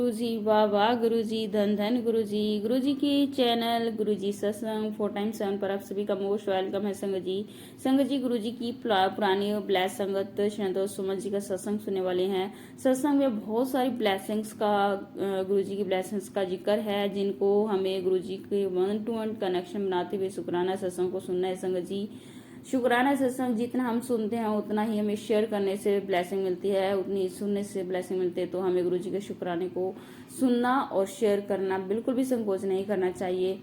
गुरुजी, वाह वाह गुरुजी, धन धन गुरुजी। गुरुजी की चैनल गुरुजी सत्संग 4x7 पर आप सभी का मोस्ट वेलकम है संगत जी। संगत जी, गुरुजी की पुरानी ब्लेस संगत शरदोष सुमन जी का सत्संग सुनने वाले हैं। सत्संग में बहुत सारी ब्लेसिंग्स का गुरुजी की ब्लेसिंग्स का जिक्र है, जिनको हमें गुरुजी के 1-to-1 कनेक्शन बनाते हुए शुक्राना सत्संग को सुनना है संगत जी। शुक्राना सत्संग जितना हम सुनते हैं उतना ही हमें शेयर करने से ब्लेसिंग मिलती है, उतनी सुनने से ब्लेसिंग मिलती है। तो हमें गुरुजी के शुक्राने को सुनना और शेयर करना बिल्कुल भी संकोच नहीं करना चाहिए,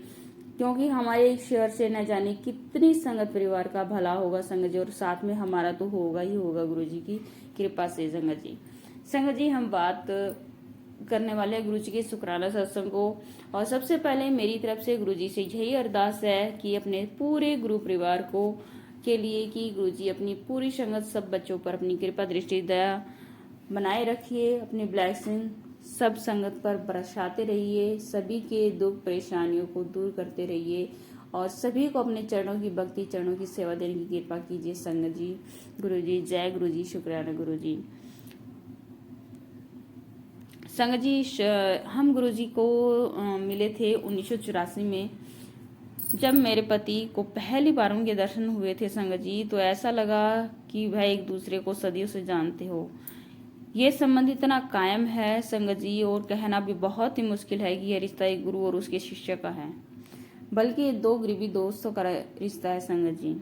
क्योंकि हमारे एक शेयर से न जाने कितनी संगत परिवार का भला होगा संगत जी, और साथ में हमारा तो होगा ही होगा गुरुजी की कृपा से संगत जी। संगत जी, हम बात करने वाले हैं गुरुजी के शुक्राना सत्संग को। और सबसे पहले मेरी तरफ से गुरुजी से यही अरदास है कि अपने पूरे गुरु परिवार को के लिए कि गुरुजी अपनी पूरी संगत सब बच्चों पर अपनी कृपा दृष्टि दया बनाए रखिए, अपनी ब्लेसिंग सब संगत पर बरसाते रहिए, सभी के दुख परेशानियों को दूर करते रहिए और सभी को अपने चरणों की भक्ति, चरणों की सेवा देने की कृपा कीजिए संगत जी। गुरुजी जय गुरुजी, शुक्राना गुरुजी। संगत जी, हम गुरुजी को मिले थे 1984 में, जब मेरे पति को पहली बार उनके दर्शन हुए थे संगत जी, तो ऐसा लगा कि वह एक दूसरे को सदियों से जानते हो। ये संबंध इतना कायम है संगत जी, और कहना भी बहुत ही मुश्किल है कि यह रिश्ता एक गुरु और उसके शिष्य का है, बल्कि दो करीबी दोस्तों का रिश्ता है संगत जी।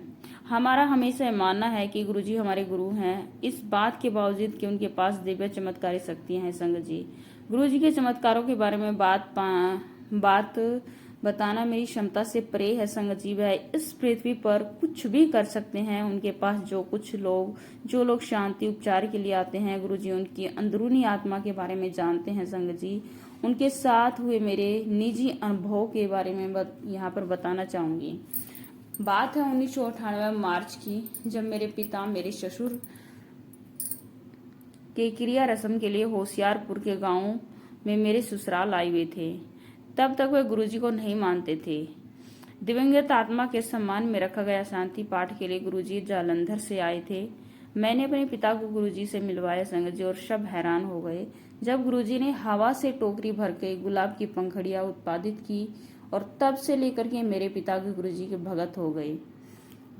हमारा हमेशा मानना है कि गुरुजी हमारे गुरु हैं, इस बात के बावजूद कि उनके पास दिव्य चमत्कारी शक्तियां हैं संगत जी। गुरुजी के चमत्कारों के बारे में बात बताना मेरी क्षमता से परे है संगत जी। वह इस पृथ्वी पर कुछ भी कर सकते हैं। उनके पास जो लोग शांति उपचार के लिए आते हैं, गुरुजी उनकी अंदरूनी आत्मा के बारे में जानते हैं संगत जी। उनके साथ हुए मेरे निजी अनुभव के बारे में यहाँ पर बताना चाहूंगी। बात है 1998 मार्च की, जब मेरे पिता मेरे ससुर के क्रिया रस्म के लिए होशियारपुर के गांव में मेरे ससुराल आए हुए थे। तब तक वे गुरुजी को नहीं मानते थे। दिवंगत आत्मा के सम्मान में रखा गया शांति पाठ के लिए गुरुजी जालंधर से आए थे। मैंने अपने पिता को गुरुजी से मिलवाया संगत जी, और सब हैरान हो गए जब गुरुजी ने हवा से टोकरी भर के गुलाब की पंखड़ियां उत्पादित की, और तब से लेकर के मेरे पिता के गुरुजी के भगत हो गए।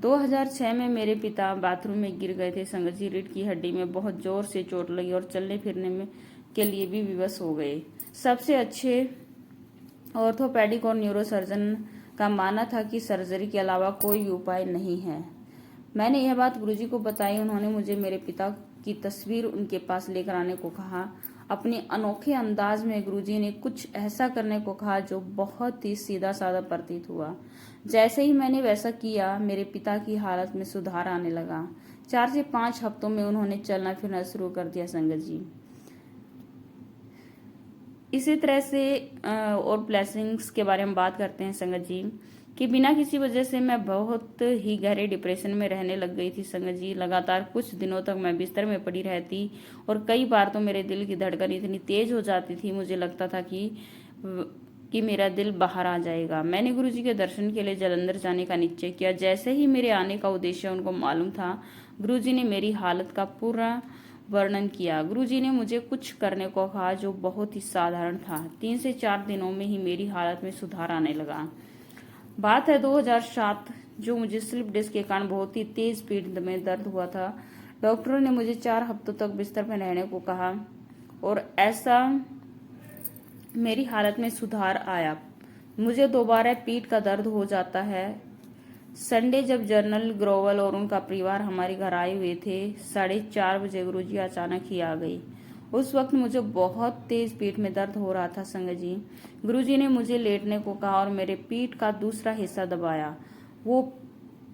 2006 में मेरे पिता बाथरूम में गिर गए थे संगत जी। रीढ़ की हड्डी में बहुत जोर से चोट लगी और चलने फिरने में के लिए भी विवश हो गए। सबसे अच्छे ऑर्थोपेडिक और न्यूरोसर्जन का मानना था कि सर्जरी के अलावा कोई उपाय नहीं है। मैंने यह बात गुरुजी को बताई। उन्होंने मुझे मेरे पिता की तस्वीर उनके पास लेकर आने को कहा। अपने अनोखे अंदाज में गुरुजी ने कुछ ऐसा करने को कहा जो बहुत ही सीधा साधा प्रतीत हुआ। जैसे ही मैंने वैसा किया, मेरे पिता की हालत में सुधार आने लगा। 4 से 5 हफ्तों में उन्होंने चलना फिरना शुरू कर दिया संगत जी। इसी तरह से और ब्लेसिंग्स के बारे में बात करते हैं संगत जी, कि बिना किसी वजह से मैं बहुत ही गहरे डिप्रेशन में रहने लग गई थी संगत जी। लगातार कुछ दिनों तक मैं बिस्तर में पड़ी रहती, और कई बार तो मेरे दिल की धड़कन इतनी तेज हो जाती थी, मुझे लगता था कि मेरा दिल बाहर आ जाएगा। मैंने गुरुजी के दर्शन के लिए जालंधर जाने का निश्चय किया। जैसे ही मेरे आने का उद्देश्य उनको मालूम था, गुरुजी ने मेरी हालत का पूरा वर्णन किया। गुरुजी ने मुझे कुछ करने को कहा जो बहुत ही साधारण था। 3 से 4 दिनों में ही मेरी हालत में सुधार आने लगा। बात है 2007, जो मुझे स्लिप डिस्क के कारण बहुत ही तेज पीठ में दर्द हुआ था। डॉक्टरों ने मुझे 4 हफ्तों तक बिस्तर में रहने को कहा, और ऐसा मेरी हालत में सुधार आया। मुझे दोबारा पीठ का दर्द हो जाता है। संडे जब जनरल ग्रोवल और उनका परिवार हमारे घर आए हुए थे, 4:30 बजे गुरुजी अचानक ही आ गई। उस वक्त मुझे बहुत तेज पीठ में दर्द हो रहा था संगत जी। गुरुजी ने मुझे लेटने को कहा और मेरे पीठ का दूसरा हिस्सा दबाया। वो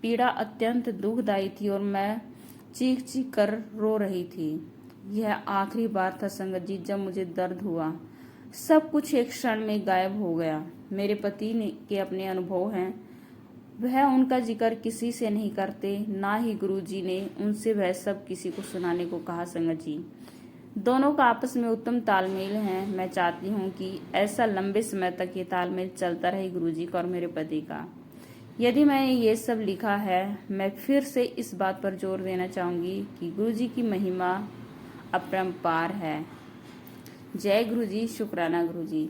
पीड़ा अत्यंत दुखदायी थी और मैं चीख चीख कर रो रही थी। यह आखिरी बार था संगत जी जब मुझे दर्द हुआ। सब कुछ एक क्षण में गायब हो गया। मेरे पति के अपने अनुभव हैं, वह उनका जिक्र किसी से नहीं करते, ना ही गुरुजी ने उनसे वह सब किसी को सुनाने को कहा संगत जी। दोनों का आपस में उत्तम तालमेल है। मैं चाहती हूँ कि ऐसा लंबे समय तक ये तालमेल चलता रहे गुरुजी का और मेरे पति का। यदि मैंने ये सब लिखा है, मैं फिर से इस बात पर जोर देना चाहूंगी कि गुरुजी की महिमा अपरंपार है। जय गुरु जी, शुक्राना गुरु जी।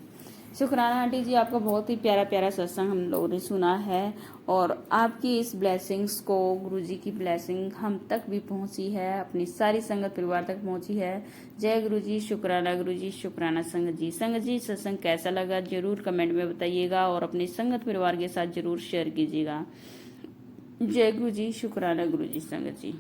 शुक्राना आंटी जी, आपका बहुत ही प्यारा प्यारा सत्संग हम लोगों ने सुना है और आपकी इस ब्लेसिंग्स को, गुरु जी की ब्लेसिंग हम तक भी पहुंची है, अपनी सारी संगत परिवार तक पहुंची है। जय गुरु जी, शुक्राना गुरु जी, शुक्राना संगत जी। संगत जी, सत्संग कैसा लगा जरूर कमेंट में बताइएगा और अपनी संगत परिवार के साथ जरूर शेयर कीजिएगा। जय गुरु जी, शुक्राना गुरु जी। संगत जी।